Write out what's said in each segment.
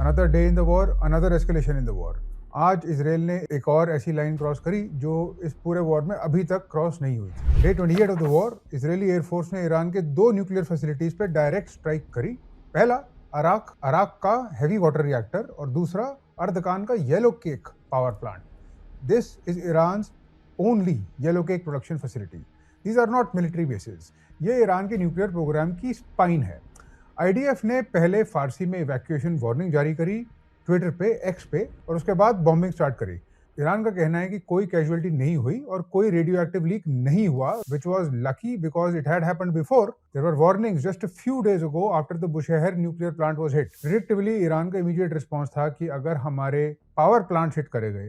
Another day in the war, another escalation in the war. आज Israel ने एक और ऐसी लाइन क्रॉस करी जो इस पूरे वॉर में अभी तक क्रॉस नहीं हुई थी। Day 28 of the war, Israeli air force ने ईरान के 2 न्यूक्लियर फैसिलिटीज पे डायरेक्ट स्ट्राइक करी। पहला अराक का हेवी वाटर रिएक्टर और दूसरा अर्दकान का yellow cake power plant. This is Iran only yellow cake production facility. These are not military bases. ये ईरान के न्यूक्लियर प्रोग्राम की स्पाइन है। आईडीएफ ने पहले फारसी में इवैक्यूएशन वार्निंग जारी करी ट्विटर पे, एक्स पे, और उसके बाद बॉम्बिंग स्टार्ट करी। ईरान का कहना है कि कोई कैजुअलिटी नहीं हुई और कोई रेडियो एक्टिव लीक नहीं हुआ, which was lucky because it had happened before. There were warnings just a few days ago after the Bushehr nuclear plant was hit. Predictively Iran का इमीडिएट रिस्पॉन्स था कि अगर हमारे पावर प्लांट्स हिट करे गए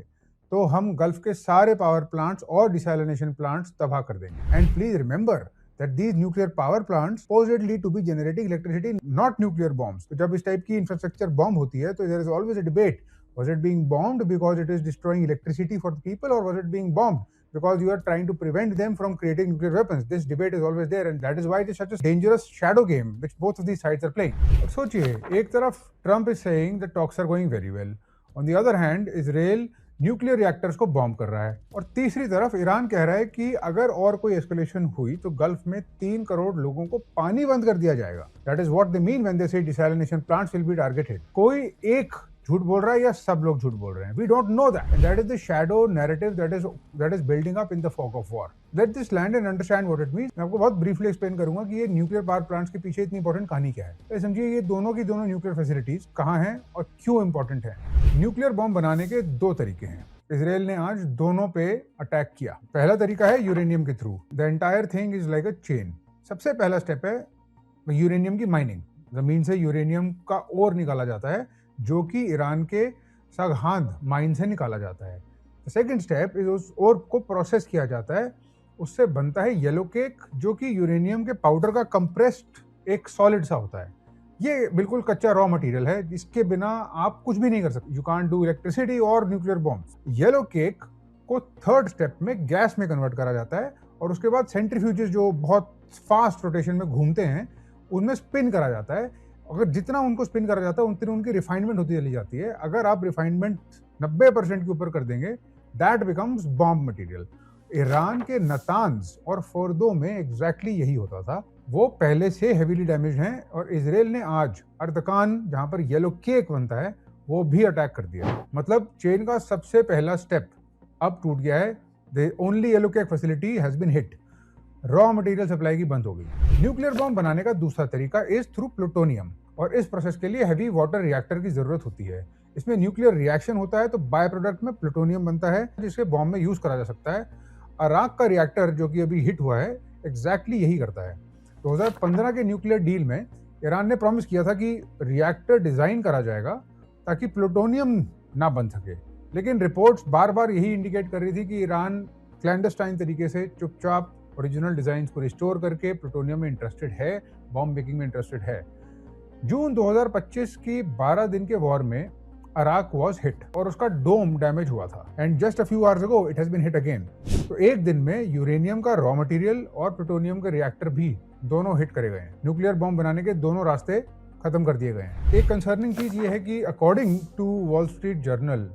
तो हम गल्फ के सारे पावर प्लांट्स और डिसैलिनेशन प्लांट्स तबाह कर देंगे। And please remember that these nuclear power plants supposedly to be generating electricity, not nuclear bombs. तो जब इस टाइप की इंफ्रास्ट्रक्चर बॉम्ब होती है तो there is always a debate. Was it being bombed because it is destroying electricity for the people, or was it being bombed because you are trying to prevent them from creating nuclear weapons? This debate is always there, and that is why it is such a dangerous shadow game which both of these sides are playing. और सोचिए, एक तरफ Trump is saying that talks are going very well. On the other hand, Israel nuclear reactors को bomb कर रहा है, और तीसरी तरफ ईरान कह रहा है कि अगर और कोई एस्केलेशन हुई तो गल्फ में 3 करोड़ लोगों को पानी बंद कर दिया जाएगा। That is what they mean when they say desalination plants will be targeted. कोई एक झूठ बोल रहा है या सब लोग झूठ बोल रहे हैं? We don't know that. That is the shadow narrative that is building up in the fog of war. Let this land and understand what it means. मैं आपको बहुत ब्रीफली एक्सप्लेन करूंगा कि ये न्यूक्लियर पावर प्लांट्स के पीछे इतनी important कहानी क्या है। तो समझिए, ये दोनों की दोनों न्यूक्लियर फैसिलिटीज कहाँ हैं और क्यों इंपॉर्टेंट है। न्यूक्लियर बॉम्ब बनाने के 2 तरीके हैं। इसराइल ने आज दोनों पे अटैक किया। पहला तरीका है यूरेनियम के through. The entire thing is like a chain. सबसे पहला स्टेप है यूरेनियम की माइनिंग। जमीन से यूरेनियम का ओर निकाला जाता है जो कि ईरान के सगहांद माइन से निकाला जाता है। सेकेंड स्टेप इज उस ओर को प्रोसेस किया जाता है। उससे बनता है येलो केक, जो कि यूरेनियम के पाउडर का कंप्रेस्ड एक सॉलिड सा होता है। ये बिल्कुल कच्चा रॉ मटेरियल है जिसके बिना आप कुछ भी नहीं कर सकते। यू कांट डू इलेक्ट्रिसिटी और न्यूक्लियर बॉम्ब्स। येलो केक को थर्ड स्टेप में गैस में कन्वर्ट करा जाता है और उसके बाद सेंट्रीफ्यूजेस जो बहुत फास्ट रोटेशन में घूमते हैं उनमें स्पिन करा जाता है। अगर जितना उनको स्पिन करा जाता है उतनी उनकी रिफाइनमेंट होती चली जाती है। अगर आप रिफाइनमेंट 90% के ऊपर कर देंगे, that becomes bomb material. Iran के नतान्ज और फोर्दो में एग्जैक्टली यही होता था। वो पहले से हेवीली डैमेज हैं और इसराइल ने आज अर्दकान, जहां पर येलो केक बनता है, वो भी अटैक कर दिया। मतलब चेन का सबसे पहला स्टेप अब टूट गया है। The only yellow cake facility has been hit. Raw material supply की बंद हो गई। न्यूक्लियर बॉम्ब बनाने का दूसरा तरीका इज थ्रू प्लूटोनियम, और इस प्रोसेस के लिए हैवी वाटर रिएक्टर की जरूरत होती है। इसमें न्यूक्लियर रिएक्शन होता है तो बाय प्रोडक्ट में प्लूटोनियम बनता है जिसे बॉम्ब में यूज करा जा सकता है। अराक का रिएक्टर जो कि अभी हिट हुआ है एग्जैक्टली यही करता है। 2015 के न्यूक्लियर डील में ईरान ने प्रॉमिस किया था कि रिएक्टर डिजाइन करा जाएगा ताकि प्लूटोनियम ना बन सके, लेकिन रिपोर्ट्स बार बार यही इंडिकेट कर रही थी कि ईरान क्लैंडस्टाइन तरीके से चुपचाप ओरिजिनल डिजाइन को रिस्टोर करके प्लूटोनियम में इंटरेस्टेड है, बॉम्ब मेकिंग में इंटरेस्टेड है। जून 2025 की 12 दिन के वॉर में अराक वॉज हिट और उसका डोम डैमेज हुआ था, and just a few hours ago it has been hit again. तो एक दिन में यूरेनियम का रॉ मटेरियल और प्लूटोनियम के रिएक्टर भी दोनों हिट करे गए हैं। न्यूक्लियर बॉम्ब बनाने के दोनों रास्ते खत्म कर दिए गए हैं। एक कंसर्निंग चीज ये है कि according to Wall Street Journal,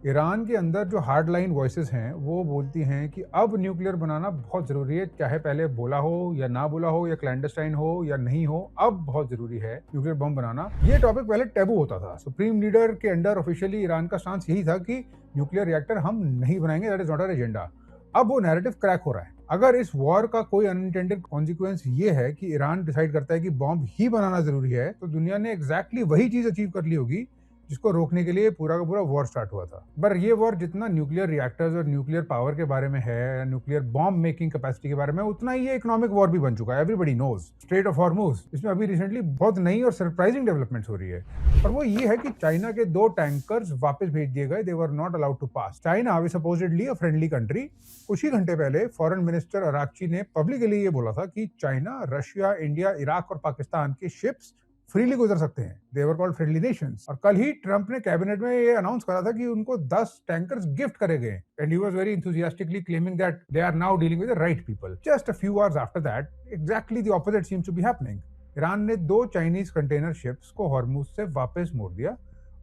Iran के अंदर जो हार्ड लाइन वॉइसेस हैं वो बोलती हैं कि अब न्यूक्लियर बनाना बहुत जरूरी है, चाहे पहले बोला हो या ना बोला हो या क्लैंडस्टाइन हो या नहीं हो, अब बहुत जरूरी है न्यूक्लियर बम बनाना। ये टॉपिक पहले टैबू होता था। सुप्रीम लीडर के अंडर ऑफिशियली ईरान का स्टांस यही था कि न्यूक्लियर रिएक्टर हम नहीं बनाएंगे, that is not our agenda. अब वो नैरेटिव क्रैक हो रहा है। अगर इस वॉर का कोई अनइंटेंडेड कॉन्सिक्वेंस ये है कि ईरान डिसाइड करता है कि बॉम्ब ही बनाना जरूरी है, तो दुनिया ने एग्जैक्टली वही चीज अचीव कर ली होगी जिसको रोकने के लिए पूरा का पूरा वॉर स्टार्ट हुआ था। पर ये वॉर जितना न्यूक्लियर रिएक्टर्स और न्यूक्लियर पावर के बारे में है, न्यूक्लियर बॉम्ब मेकिंग कैपेसिटी के बारे में, उतना ही ये इकोनॉमिक वॉर भी बन चुका है। Everybody knows Strait of Hormuz, इसमें अभी रिसेंटली बहुत नई और सरप्राइजिंग डेवलपमेंट्स हो रही है। और वो ये है कि चाइना के 2 टैंकर्स वापस भेज दिए गए। They were not allowed to pass. China is supposedly a friendly country. कुछ ही घंटे पहले फॉरेन मिनिस्टर अराक्ची ने पब्लिकली ये बोला था कि चाइना, रशिया, इंडिया, इराक और पाकिस्तान के शिप्स फ्रीली गुजर सकते हैं। दे वर कॉल्ड फ्रेंडली नेशंस। और कल ही ट्रंप ने कैबिनेट में ये अनाउंस करा था कि उनको 10 टैंकर्स गिफ्ट करे गए, and he was very enthusiastically claiming that they are now dealing with the right people. Just a few hours after that, exactly the opposite seems to be happening. Iran ने 2 Chinese container ships को Hormuz से वापस मोड़ दिया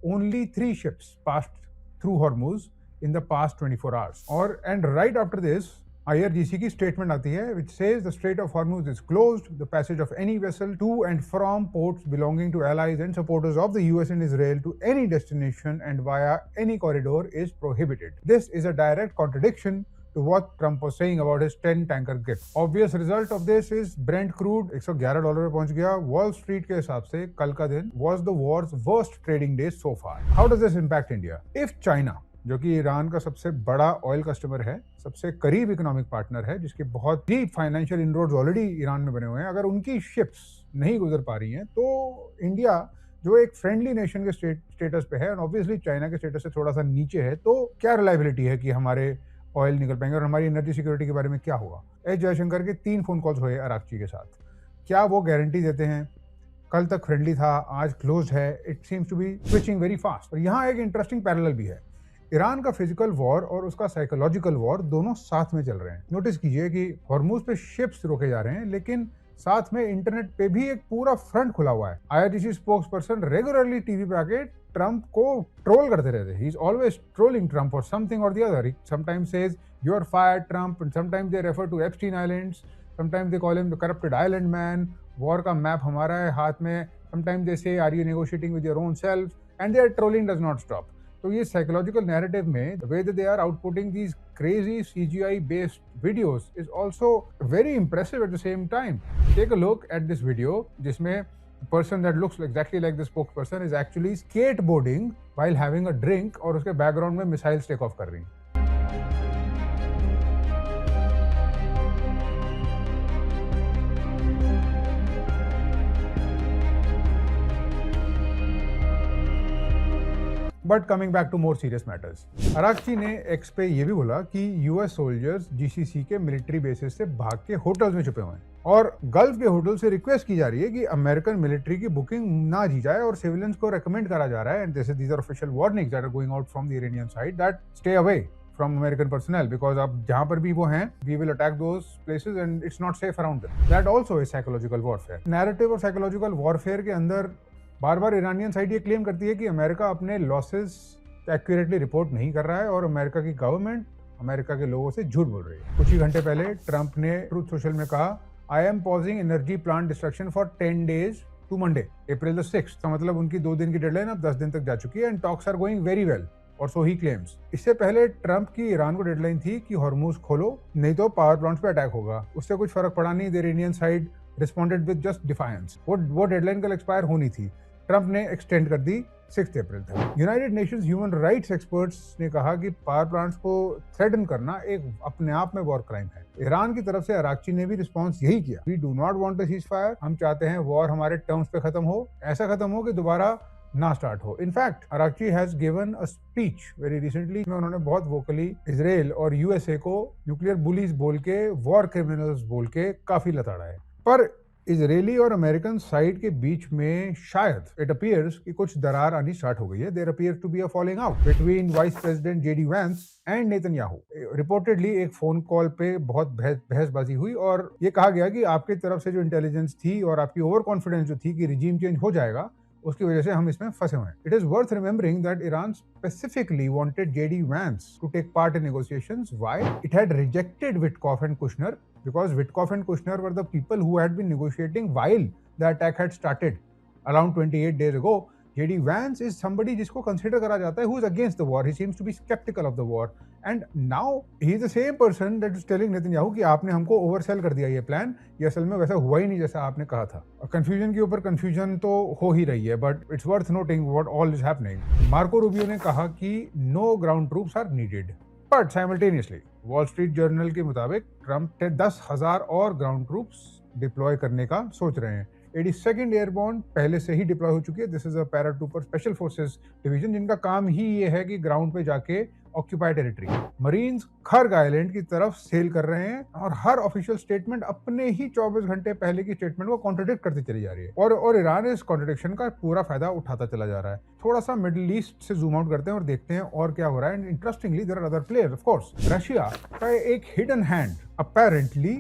only 3 ships passed through Hormuz in the past 24 hours. And right after this, IRGC की statement आती है which says the Strait of Hormuz is closed, the passage of any vessel to and from ports belonging to allies and supporters of the US and Israel to any destination and via any corridor is prohibited. This is a direct contradiction to what Trump was saying about his 10-tanker gift. Obvious result of this is Brent crude $111 पे पहुंच गया. Wall Street के हिसाब से कल का दिन was the war's worst trading day so far. How does this impact India? If China, जो कि ईरान का सबसे बड़ा ऑयल कस्टमर है, सबसे करीब इकोनॉमिक पार्टनर है, जिसके बहुत deep financial inroads already Iran में बने हुए हैं, अगर उनकी शिप्स नहीं गुजर पा रही हैं तो इंडिया जो एक फ्रेंडली नेशन के स्टेटस पे है और ऑब्वियसली चाइना के स्टेटस से थोड़ा सा नीचे है, तो क्या रिलायबिलिटी है कि हमारे ऑयल निकल पाएंगे और हमारी एनर्जी सिक्योरिटी के बारे में क्या होगा? एस जयशंकर के 3 फोन कॉल्स हुए अरागची के साथ. क्या वो गारंटी देते हैं? कल तक फ्रेंडली था, आज क्लोज है. It seems to be switching very fast. और यहाँ एक इंटरेस्टिंग पैरेलल भी है. ईरान का फिजिकल वॉर और उसका साइकोलॉजिकल वॉर दोनों साथ में चल रहे हैं. नोटिस कीजिए कि हॉर्मुज पे शिप्स रोके जा रहे हैं, लेकिन साथ में इंटरनेट पे भी एक पूरा फ्रंट खुला हुआ है. IRGC spokesperson regularly TV पे आके ट्रंप को ट्रोल करते रहते हैं. He is always trolling Trump for something और the other. He sometimes says you are fired Trump, and sometimes they refer to Epstein islands, sometimes they call him the corrupted island man. War का map हमारा है हाथ में. Sometimes they say are you negotiating with your own self, and their trolling does not stop. तो ये psychological narrative में the way that they are outputting these crazy CGI based videos is also very impressive at the same time. Take a look at this video जिसमें a person that looks exactly like the spokesperson is actually skateboarding while having a drink और उसके background में missiles take off कर रही हैं. But coming back to more serious matters, Araghchi ने X पे ये भी बोला कि यूएस सोल्जर्स जीसीसी के मिलिट्री बेसिस से भाग के होटल्स में छुपे हुए हैं और गल्फ के होटल से रिक्वेस्ट की जा रही है कि अमेरिकन मिलिट्री की बुकिंग ना की जाए और सिविलियंस को रेकमेंड करा जा रहा है. And these are official warnings that are going out from the Iranian side that stay away from American personnel because अब जहां पर भी वो हैं, we will attack those places and it's not safe around them. That also is psychological warfare. Narrative और psychological warfare के अंदर बार बार Iranian side ये क्लेम करती है कि अमेरिका अपने लॉसेस एक्यूरेटली रिपोर्ट नहीं कर रहा है और अमेरिका की गवर्नमेंट अमेरिका के लोगों से झूठ बोल रही है. कुछ ही घंटे पहले ट्रंप ने ट्रूथ सोशल में कहा, I am pausing energy plant destruction for 10 days to Monday April 6. तो मतलब उनकी 2 दिन की डेडलाइन अब 10 दिन तक जा चुकी है. And talks are going very well और सो ही क्लेम्स. इससे पहले ट्रंप की ईरान को डेडलाइन थी कि हॉर्मुज खोलो नहीं तो पावर प्लांट्स पे अटैक होगा. उससे कुछ फर्क पड़ा नहीं. The Iranian side responded with just defiance. वो डेडलाइन कल एक्सपायर होनी थी. ट्रंप ने एक्सटेंड कर दी 6 अप्रैल तक. United Nations human rights experts ने कहा कि पावर प्लांट्स को थ्रेटन करना एक अपने आप में वॉर क्राइम है. ईरान की तरफ से अरागची ने भी रिस्पांस यही किया. We do not want a ceasefire. हम चाहते हैं वॉर हमारे टर्म्स पे खत्म हो, ऐसा खत्म हो कि दोबारा ना स्टार्ट हो. In fact Araghchi has given a speech very recently में उन्होंने बहुत वोकली इजराइल और यूएसए को न्यूक्लियर बुलीज बोल के, वॉर क्रिमिनल्स बोल के काफी लताड़ा है. पर इजरायली और अमेरिकन साइड के बीच में शायद इट अपीयर्स कि कुछ दरार आनी स्टार्ट हो गई है. There appears to be a falling out between Vice President JD Vance and Netanyahu. Reportedly एक फोन कॉल पे बहुत बहसबाजी हुई और ये कहा गया कि आपकी तरफ से जो इंटेलिजेंस थी और आपकी ओवर कॉन्फिडेंस जो थी कि रिजीम चेंज हो जाएगा, उसकी वजह से हम इसमें फंसे हुए हैं. It is worth remembering that Iran specifically wanted JD Vance to take part in negotiations. Why? It had rejected Witkoff and Kushner because Witkoff and Kushner were the people who had been negotiating while the attack had started around 28 days ago. JD Vance is somebody जिसको consider करा जाता है who is against the war. He seems to be skeptical of the war. And now he is the same person that is telling Netanyahu कि आपने हमको oversell कर दिया ये plan. ये असल में वैसा हुआ ही नहीं जैसा आपने कहा था. Confusion के ऊपर confusion तो हो ही रही है, but it's worth noting what all is happening. Marco Rubio ने कहा कि no ground troops are needed. But simultaneously, wall Street journal के मुताबिक ट्रंप 10,000 और ग्राउंड ट्रूप्स डिप्लॉय करने का सोच रहे हैं. 82nd एयरबोर्न पहले से ही डिप्लॉय हो चुकी है. This is a paratrooper special forces division जिनका काम ही ये है कि ग्राउंड पे जाके ऑक्यूपाइड टेरिटरी. मरीन्स खर्ग आइलैंड की तरफ सेल कर रहे हैं और हर ऑफिशियल स्टेटमेंट अपने ही 24 घंटे पहले की स्टेटमेंट को कॉन्ट्रडिक्ट करती चली जा रही है और ईरान इस कॉन्ट्रडिक्शन का पूरा फायदा उठाता चला जा रहा है. थोड़ा सा मिडिल ईस्ट से जूम आउट करते हैं और देखते हैं और क्या हो रहा है. And interestingly there are other players. Of course Russia का एक हिडन हैंड अपेरेंटली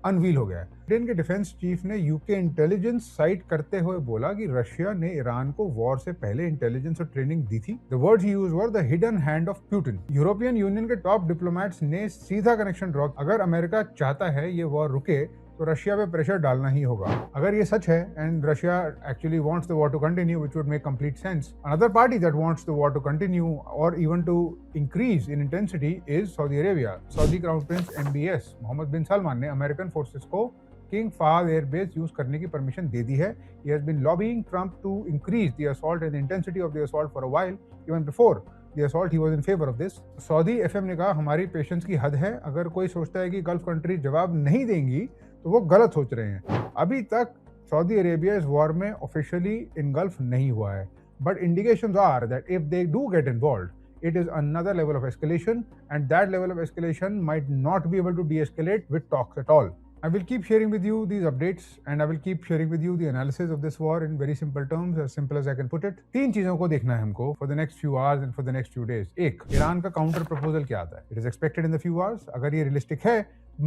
अनवील हो गया है। ब्रिटेन के डिफेंस चीफ ने यूके इंटेलिजेंस साइट करते हुए बोला कि रशिया ने ईरान को वॉर से पहले इंटेलिजेंस और ट्रेनिंग दी थी। The words he used were the hidden hand of Putin. European union के टॉप डिप्लोमेट्स ने सीधा कनेक्शन ड्रॉ, अगर अमेरिका चाहता है ये वॉर रुके तो रशिया पे प्रेशर डालना ही होगा। अगर ये सच है and Russia actually wants the war to continue, which would make complete sense, another party that wants the war to continue और even to increase in intensity is Saudi Arabia. Saudi crown prince MBS Mohammed bin Salman ने American forces को King Fahd airbase use करने की permission दे दी है। He has been lobbying Trump to increase the assault and the intensity of the assault for a while. Even before the assault, he was in favor of this. Saudi FM ने कहा हमारी patience की हद है, अगर कोई सोचता है कि गल्फ कंट्री जवाब नहीं देंगी तो वो गलत सोच रहे हैं। अभी तक सऊदी अरेबिया इस वॉर में ऑफिशियली इनगल्फ नहीं हुआ है, but indications are that if they do get involved, it is another level of escalation, and that level of escalation might not be able to de-escalate with talks at all. I will keep sharing with you these updates, and I will keep sharing with you the analysis of this war in very simple as I can put it. तीन चीजों को देखना है हमको for the next few hours and for the next few days. एक, Iran का counter proposal क्या आता है? It is expected in the few hours. अगर ये रियलिस्टिक है,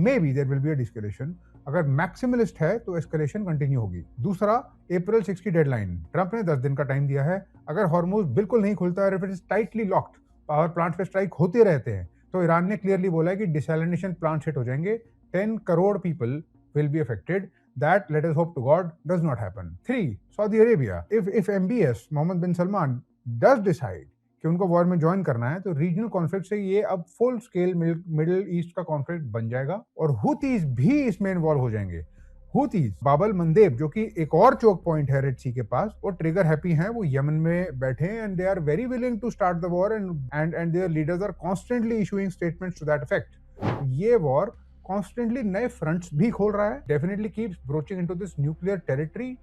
maybe there will be a de-escalation. अगर मैक्सिमलिस्ट है तो एस्केलेशन कंटिन्यू होगी। दूसरा, अप्रैल 6 की डेडलाइन, ट्रंप ने 10 दिन का टाइम दिया है। अगर हॉर्मुज बिल्कुल नहीं खुलता है, if it is tightly locked, power plant पे स्ट्राइक होते रहते हैं, तो ईरान ने क्लियरली बोला है कि डिसैलिनेशन प्लांट हिट हो जाएंगे, 10 crore people will be affected. That, let us hope to God, does not happen. 3, Saudi Arabia. If MBS Mohammed bin Salman does decide कि उनको वॉर में ज्वाइन करना है, तो रीजनल कॉन्फ्लिक्ट से ये अब फुल स्केल मिडिल ईस्ट का कॉन्फ्लिक्ट बन जाएगा और हुतीज भी इसमें इन्वॉल्व हो जाएंगे। हुतीज, बाबल मंदेब, जो कि एक और चोक पॉइंट है रेड सी के पास, वो ट्रिगर हैप्पी हैं, वो यमन में बैठे हैं and they are very willing to start the war and their leaders are constantly issuing statements to that effect. ये वॉर कॉन्स्टेंटली नए फ्रंट्स भी खोल रहा है, definitely keeps broaching into this nuclear territory.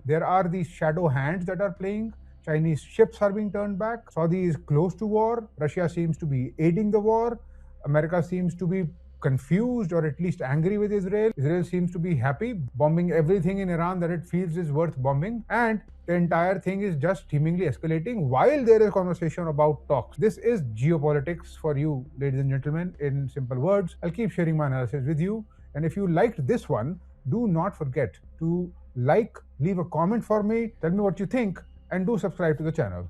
There are these shadow hands that are playing, Chinese ships are being turned back, Saudi is close to war, Russia seems to be aiding the war, America seems to be confused or at least angry with Israel. Israel seems to be happy, bombing everything in Iran that it feels is worth bombing, and the entire thing is just seemingly escalating while there is conversation about talks. This is geopolitics for you, ladies and gentlemen, in simple words. I'll keep sharing my analysis with you, and if you liked this one, do not forget to like, leave a comment for me, tell me what you think, and do subscribe to the channel.